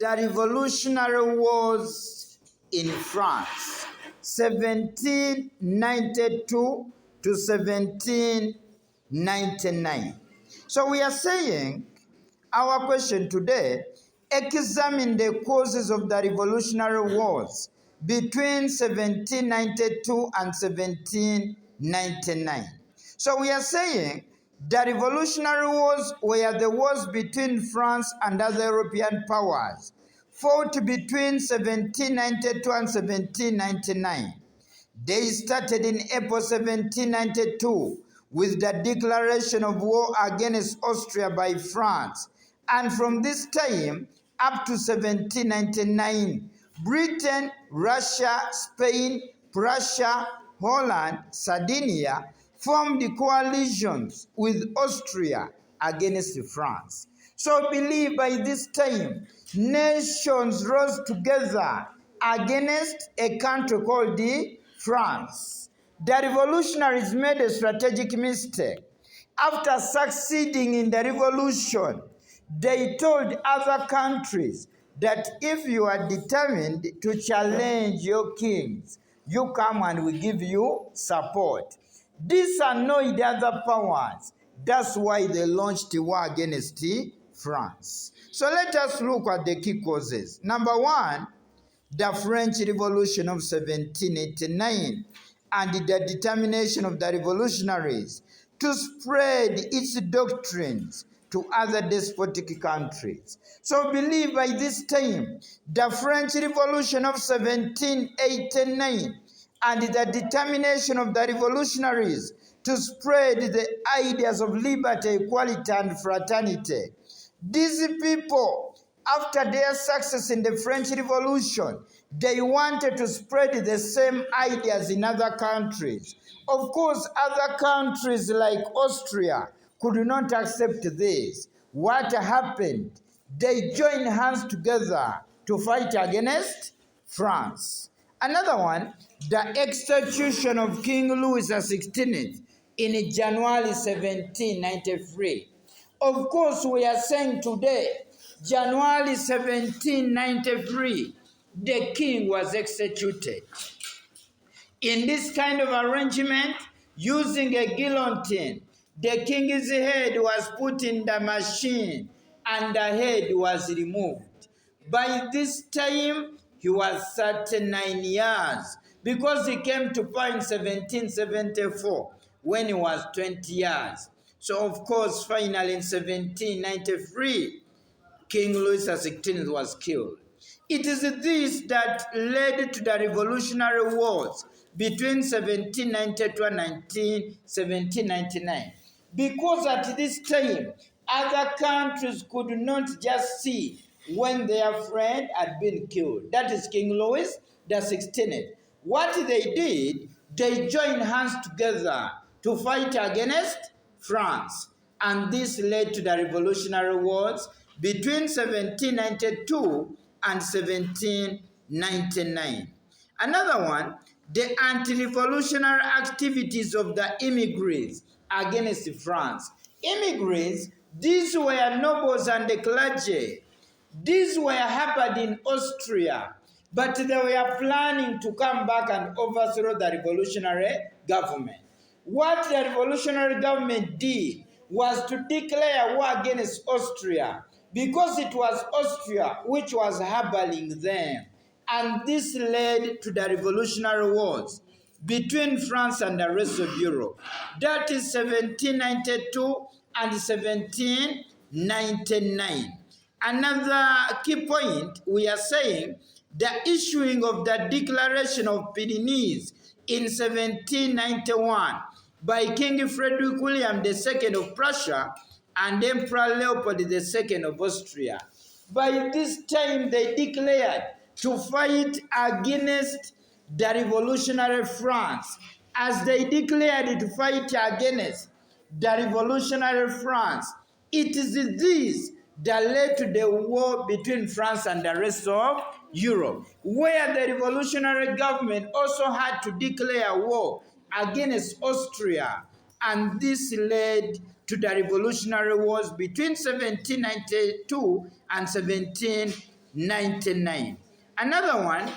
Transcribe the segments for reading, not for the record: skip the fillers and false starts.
the Revolutionary Wars in France, 1792 to 1799. So we are saying, our question today, examine the causes of the Revolutionary Wars between 1792 and 1799. So we are saying the Revolutionary Wars were the wars between France and other European powers, fought between 1792 and 1799. They started in April 1792 with the declaration of war against Austria by France, and from this time up to 1799, Britain, Russia, Spain, Prussia, Holland, Sardinia formed coalitions with Austria against France. So believe by this time, nations rose together against a country called France. The revolutionaries made a strategic mistake. After succeeding in the revolution, they told other countries that if you are determined to challenge your kings, you come and we give you support. This annoyed other powers. That's why they launched a war against France. So let us look at the key causes. Number one, the French Revolution of 1789 and the determination of the revolutionaries to spread its doctrines to other despotic countries. So believe by this time, the French Revolution of 1789 and the determination of the revolutionaries to spread the ideas of liberty, equality, and fraternity. These people, after their success in the French Revolution, they wanted to spread the same ideas in other countries. Of course, other countries like Austria could not accept this. What happened? They joined hands together to fight against France. Another one, the execution of King Louis XVI in January 1793. Of course, we are saying today, January 1793, the king was executed. In this kind of arrangement, using a guillotine, the king's head was put in the machine and the head was removed. By this time, he was 39 years because he came to power in 1774 when he was 20 years. So, of course, finally in 1793, King Louis XVI was killed. It is this that led to the Revolutionary Wars between 1792 and 1799. Because at this time, other countries could not just see when their friend had been killed. That is King Louis XVI. What they did, they joined hands together to fight against France. And this led to the Revolutionary Wars between 1792 and 1799. Another one, the anti-revolutionary activities of the immigrants against France. Immigrants, these were nobles and the clergy. These were happened in Austria, but they were planning to come back and overthrow the revolutionary government. What the revolutionary government did was to declare war against Austria, because it was Austria which was harboring them. And this led to the revolutionary wars between France and the rest of Europe. That is 1792 and 1799. Another key point, we are saying the issuing of the Declaration of Pyrenees in 1791 by King Frederick William II of Prussia and Emperor Leopold II of Austria. By this time, they declared to fight against the revolutionary France. As they declared to fight against the revolutionary France, it is this that led to the war between France and the rest of Europe, where the revolutionary government also had to declare war against Austria, and this led to the revolutionary wars between 1792 and 1799. 1799. Another one,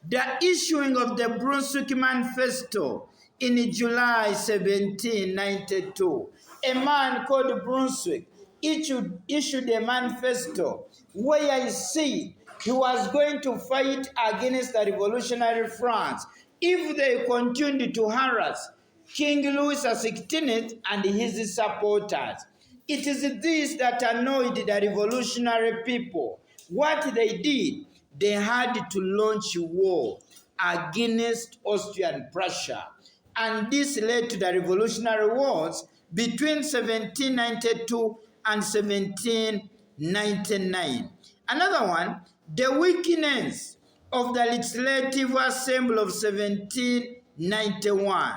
the issuing of the Brunswick Manifesto in July 1792. A man called Brunswick issued a manifesto where he said he was going to fight against the revolutionary France if they continued to harass King Louis XVI and his supporters. It is this that annoyed the revolutionary people. What they did, they had to launch war against Austrian Prussia. And this led to the revolutionary wars between 1792 and 1799. Another one, the weakness of the Legislative Assembly of 1791,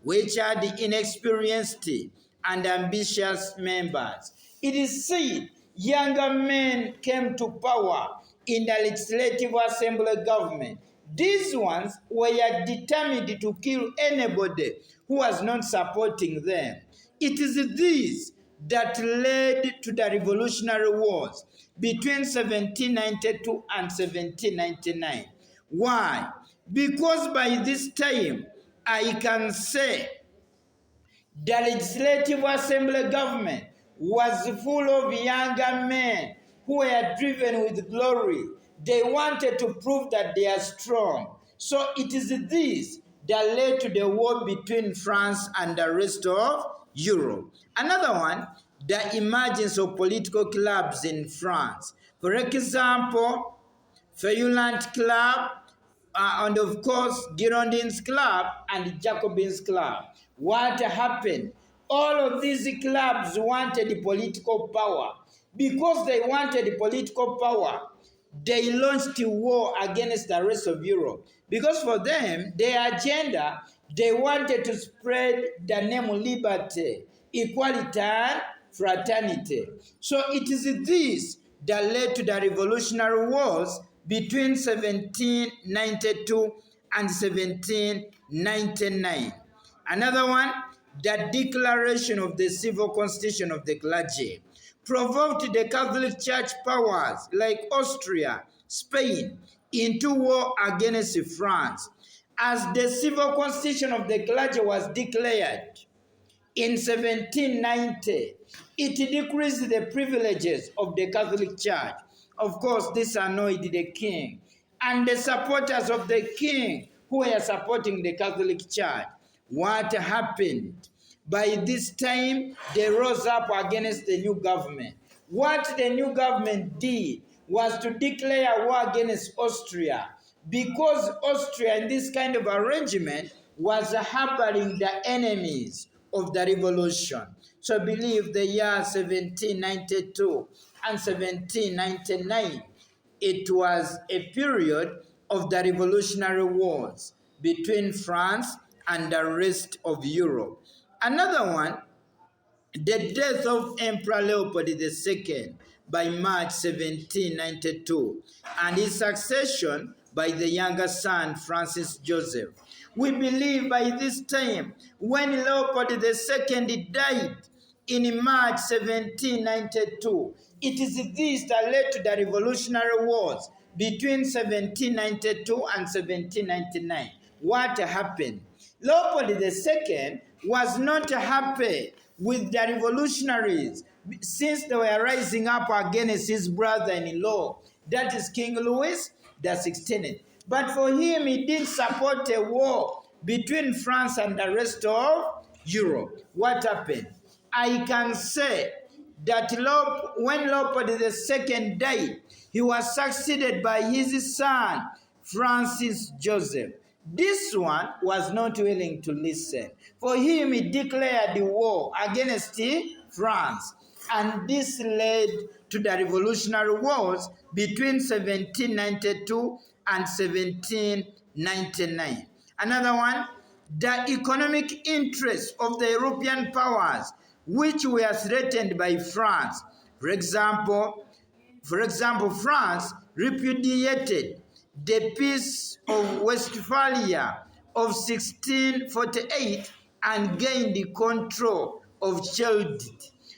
which had inexperienced and ambitious members. It is said younger men came to power in the Legislative Assembly government. These ones were determined to kill anybody who was not supporting them. It is this that led to the Revolutionary Wars between 1792 and 1799. Why? Because by this time, I can say the Legislative Assembly government was full of younger men who were driven with glory. They wanted to prove that they are strong. So it is this that led to the war between France and the rest of Europe. Another one, the emergence of political clubs in France. For example, Feuillante Club, and of course, Girondins Club and Jacobins Club. What happened? All of these clubs wanted political power. Because they wanted political power, they launched a war against the rest of Europe. Because for them, their agenda, they wanted to spread the name liberty, equality, and fraternity. So it is this that led to the revolutionary wars between 1792 and 1799. Another one, the declaration of the civil constitution of the clergy provoked the Catholic Church powers like Austria, Spain, into war against France. As the civil constitution of the clergy was declared in 1790, it decreased the privileges of the Catholic Church. Of course, this annoyed the king and the supporters of the king who were supporting the Catholic Church. What happened? By this time, they rose up against the new government. What the new government did was to declare war against Austria, because Austria in this kind of arrangement was harboring the enemies of the revolution. So I believe the year 1792 and 1799, it was a period of the revolutionary wars between France and the rest of Europe. Another one, the death of Emperor Leopold II by March 1792, and his succession by the younger son Francis Joseph. We believe by this time, when Leopold II died in March 1792, it is this that led to the revolutionary wars between 1792 and 1799. What happened? Leopold II was not happy with the revolutionaries since they were rising up against his brother-in-law, that is King Louis XVI. But for him, he did support a war between France and the rest of Europe. What happened? I can say that when Leopold II died, he was succeeded by his son, Francis Joseph. This one was not willing to listen. For him, he declared the war against France. And this led to the revolutionary wars between 1792 and 1799. Another one, the economic interests of the European powers, which were threatened by France. For example, France repudiated the Peace of Westphalia of 1648 and gained the control of Childed.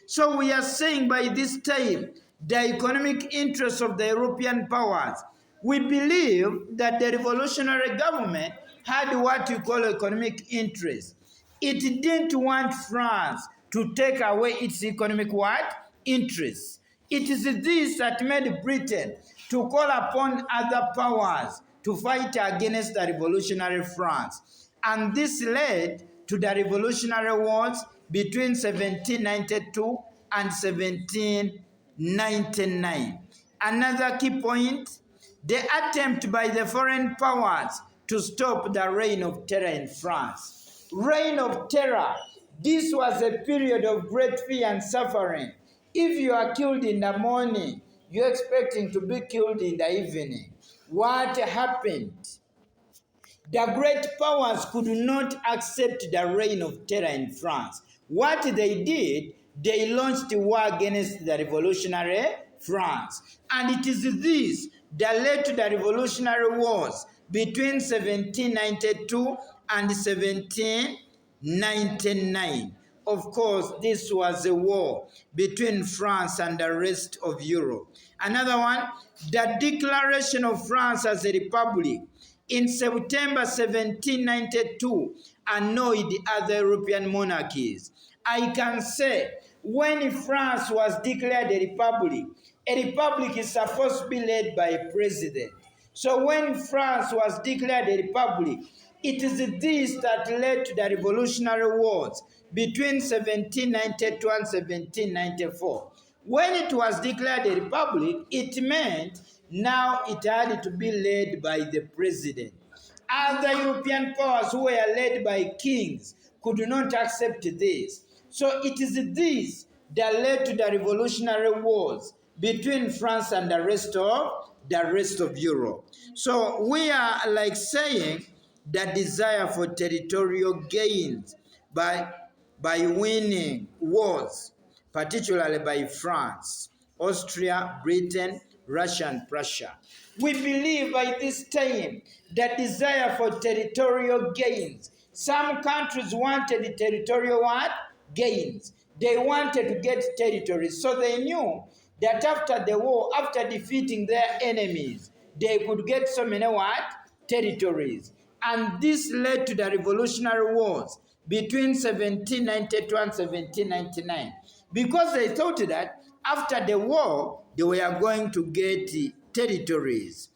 So we are saying by this time, the economic interests of the European powers. We believe that the revolutionary government had what you call economic interest. It didn't want France to take away its economic what? Interests. It is this that made Britain to call upon other powers to fight against the revolutionary France. And this led to the revolutionary wars between 1792 and 1799. Another key point, the attempt by the foreign powers to stop the reign of terror in France. Reign of terror. This was a period of great fear and suffering. If you are killed in the morning, you're expecting to be killed in the evening. What happened? The great powers could not accept the reign of terror in France. What they did, they launched a war against the revolutionary France. And it is this that led to the revolutionary wars between 1792 and 1799. Of course, this was a war between France and the rest of Europe. Another one, the declaration of France as a republic in September 1792 annoyed other European monarchies. I can say, when France was declared a republic is supposed to be led by a president. So when France was declared a republic, it is this that led to the revolutionary wars between 1792 and 1794. When it was declared a republic, it meant now it had to be led by the president. Other European powers who were led by kings could not accept this. So it is this that led to the revolutionary wars between France and the rest of Europe. So we are like saying the desire for territorial gains by winning wars, particularly by France, Austria, Britain, Russia, and Prussia. We believe by this time the desire for territorial gains. Some countries wanted territorial what? Gains. They wanted to get territories. So they knew that after the war, after defeating their enemies, they could get so many what? Territories. And this led to the revolutionary wars between 1792 and 1799. Because they thought that after the war, they were going to get territories.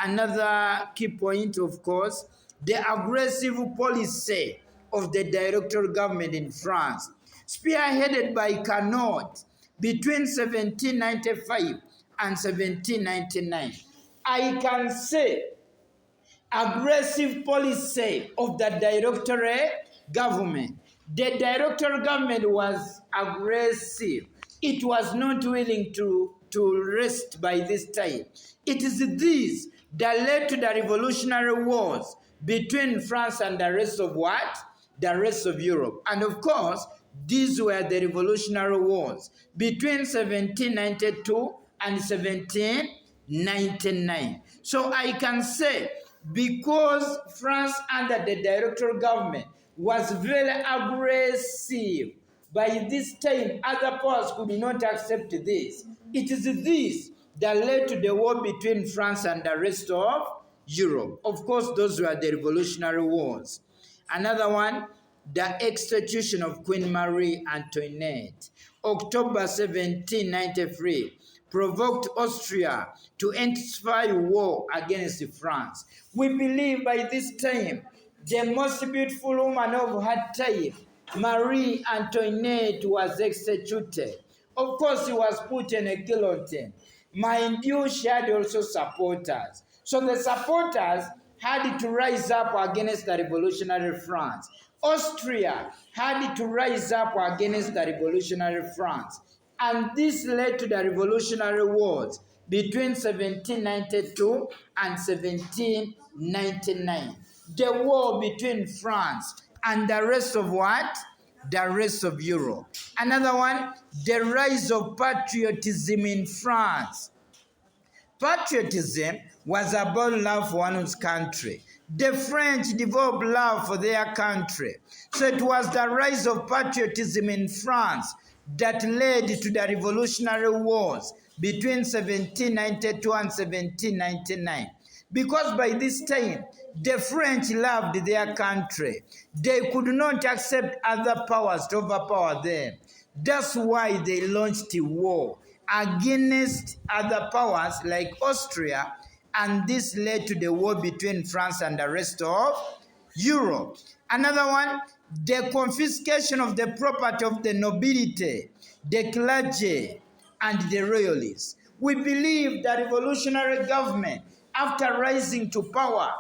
Another key point, of course, the aggressive policy of the directorial government in France, spearheaded by Carnot between 1795 and 1799. I can say aggressive policy of the directorial government. The directorial government was aggressive. It was not willing to rest by this time. It is this that led to the revolutionary wars between France and the rest of what? The rest of Europe. And of course, these were the revolutionary wars between 1792 and 1799. So I can say, because France under the directorial government was very aggressive, by this time other powers could not accept this. It is this that led to the war between France and the rest of Europe. Of course, those were the revolutionary wars. Another one, the execution of Queen Marie Antoinette, October 1793, provoked Austria to intensify war against France. We believe by this time, the most beautiful woman of her time, Marie Antoinette, was executed. Of course, she was put in a guillotine. Mind you, she had also supporters. So the supporters had to rise up against the revolutionary France. Austria had to rise up against the revolutionary France. And this led to the revolutionary wars between 1792 and 1799. The war between France and the rest of what? The rest of Europe. Another one, the rise of patriotism in France. Patriotism was about love for one's country. The French developed love for their country. So it was the rise of patriotism in France that led to the revolutionary wars between 1792 and 1799. Because by this time, the French loved their country. They could not accept other powers to overpower them. That's why they launched a war against other powers like Austria, and this led to the war between France and the rest of Europe. Another one, the confiscation of the property of the nobility, the clergy, and the royalists. We believe that revolutionary government, after rising to power,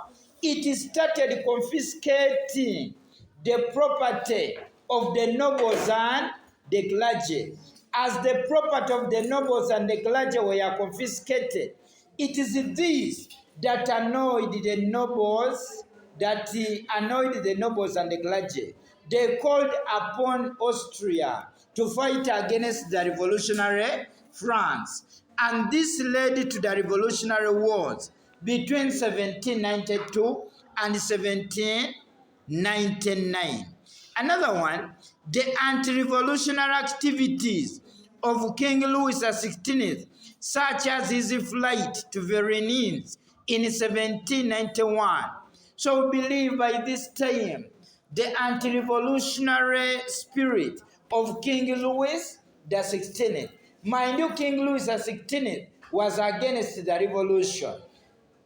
it started confiscating the property of the nobles and the clergy. As the property of the nobles and the clergy were confiscated, it is this that annoyed the nobles, and the clergy. They called upon Austria to fight against the revolutionary France. And this led to the revolutionary wars between 1792 and 1799. Another one, the anti-revolutionary activities of King Louis XVI, such as his flight to Venice in 1791. So we believe by this time, the anti-revolutionary spirit of King Louis XVI. Mind you, King Louis XVI was against the revolution.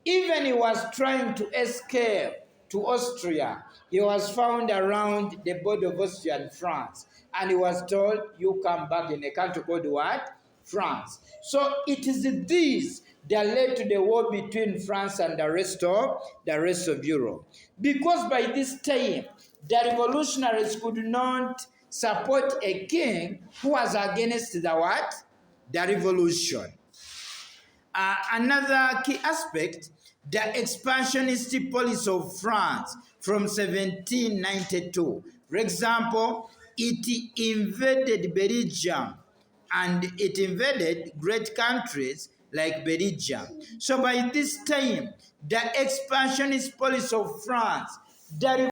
Even he was trying to escape to Austria. He was found around the border of Austria and France. And he was told, you come back in a country called what? France. So it is this that led to the war between France and the rest of Europe. Because by this time, the revolutionaries could not support a king who was against the what? The revolution. Another key aspect, the expansionist policy of France from 1792. For example, it invaded Belgium and it invaded great countries like Belgium. So by this time, the expansionist policy of France, that